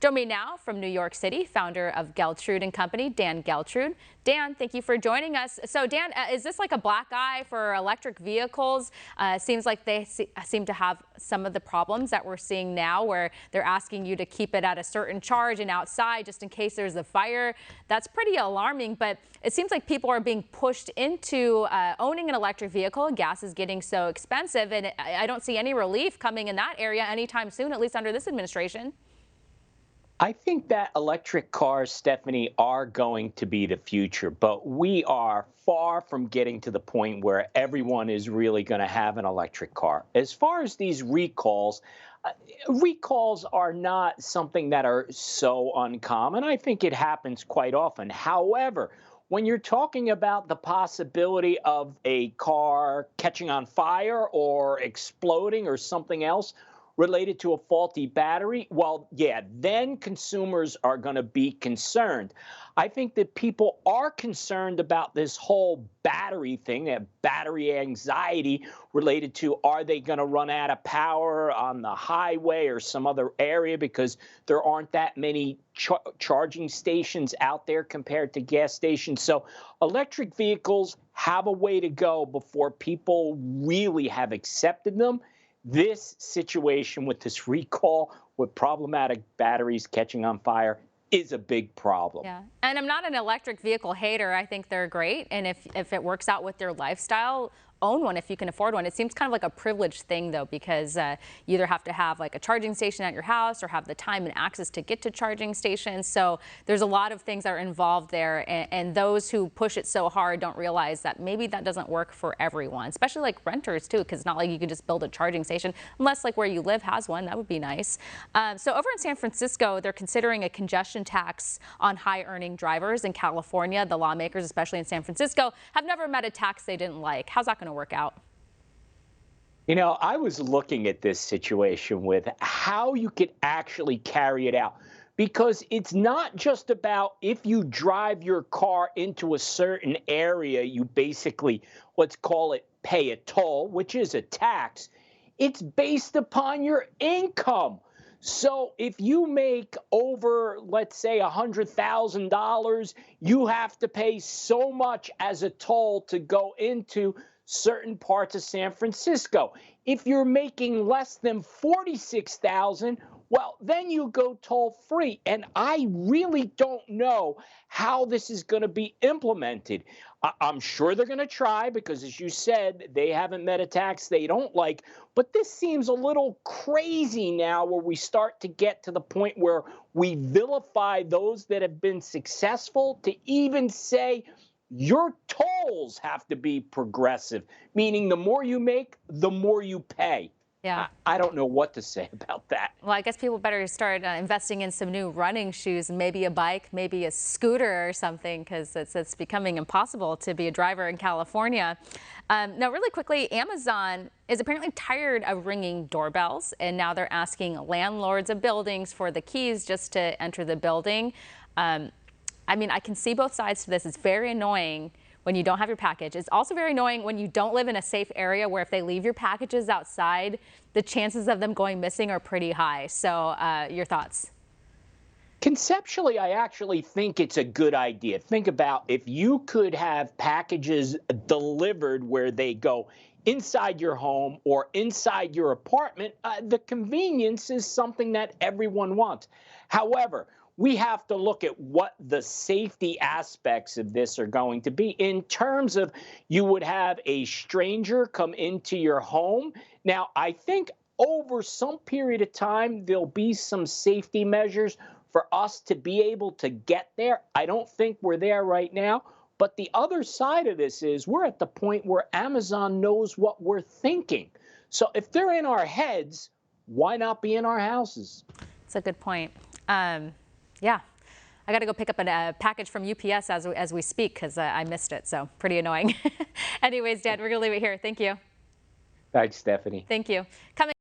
Join me now from New York City, founder of Geltrude and Company, Dan Geltrude. Dan, thank you for joining us. So Dan, is this like a black eye for electric vehicles? Seems like they seem to have some of the problems that we're seeing now, where they're asking you to keep it at a certain charge and outside just in case there's a fire. That's pretty alarming, but it seems like people are being pushed into owning an electric vehicle. Gas is getting so expensive, and I don't see any relief coming in that area anytime soon, at least under this administration. I think that electric cars, Stephanie, are going to be the future, but we are far from getting to the point where everyone is really going to have an electric car. As far as these recalls, recalls are not something that are so uncommon. I think it happens quite often. However, when you're talking about the possibility of a car catching on fire or exploding or something else related to a faulty battery, well, yeah, then consumers are going to be concerned. I think that people are concerned about this whole battery thing, that battery anxiety related to, are they going to run out of power on the highway or some other area because there aren't that many charging stations out there compared to gas stations. So electric vehicles have a way to go before people really have accepted them. This situation with this recall with problematic batteries catching on fire is a big problem. Yeah, and I'm not an electric vehicle hater. I think they're great, and if it works out with their lifestyle, own one if you can afford one. It seems kind of like a privileged thing though, because you either have to have like a charging station at your house or have the time and access to get to charging stations. So there's a lot of things that are involved there, and those who push it so hard don't realize that maybe that doesn't work for everyone, especially like renters too, because it's not like you can just build a charging station unless like where you live has one. That would be nice. So over in San Francisco, they're considering a congestion tax on high earning drivers. In California, the lawmakers, especially in San Francisco, have never met a tax they didn't like. How's that going to work out? You know, I was looking at this situation with how you could actually carry it out, because it's not just about if you drive your car into a certain area, you basically, let's call it, pay a toll, which is a tax. It's based upon your income. So if you make over, let's say, $100,000, you have to pay so much as a toll to go into certain parts of San Francisco. If you're making less than $46,000, well, then you go toll free. And I really don't know how this is going to be implemented. I'm sure they're going to try because, as you said, they haven't met a tax they don't like. But this seems a little crazy now, where we start to get to the point where we vilify those that have been successful, to even say your tolls have to be progressive, meaning the more you make, the more you pay. Yeah. I don't know what to say about that. Well, I guess people better start investing in some new running shoes, maybe a bike, maybe a scooter or something, because it's becoming impossible to be a driver in California. Now, really quickly, Amazon is apparently tired of ringing doorbells, and now they're asking landlords of buildings for the keys just to enter the building. I mean, I can see both sides to this. It's very annoying when you don't have your package. It's also very annoying when you don't live in a safe area, where if they leave your packages outside, the chances of them going missing are pretty high. So your thoughts? Conceptually, I actually think it's a good idea. Think about if you could have packages delivered where they go inside your home or inside your apartment. The convenience is something that everyone wants. However, we have to look at what the safety aspects of this are going to be, in terms of you would have a stranger come into your home. Now, I think over some period of time, there'll be some safety measures for us to be able to get there. I don't think we're there right now. But the other side of this is we're at the point where Amazon knows what we're thinking. So if they're in our heads, why not be in our houses? That's a good point. Yeah, I got to go pick up a package from UPS as we speak, because I missed it. So pretty annoying. Anyways, Dan, we're going to leave it here. Thank you. Thanks, Stephanie. Thank you. Coming